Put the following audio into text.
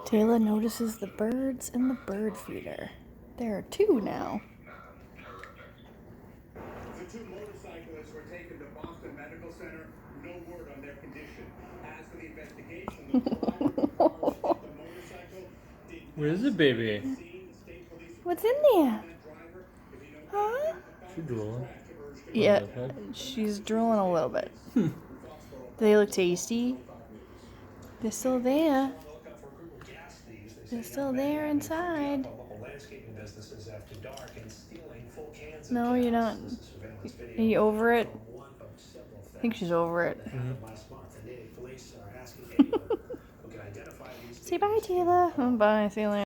Taylor notices the birds in the bird feeder. There are two now. The two motorcyclists were taken to Boston Medical Center. No word on their condition. As for the investigation, the driver of the car that hit the motorcycle did Where is it, baby? What's in there? Huh? She drooling. Yeah, she's drooling a little bit. Do they look tasty? They're still there. They're still there inside. No, you're not. Are you over it? I think she's over it. Say bye, Taylor. Oh, bye. See you later.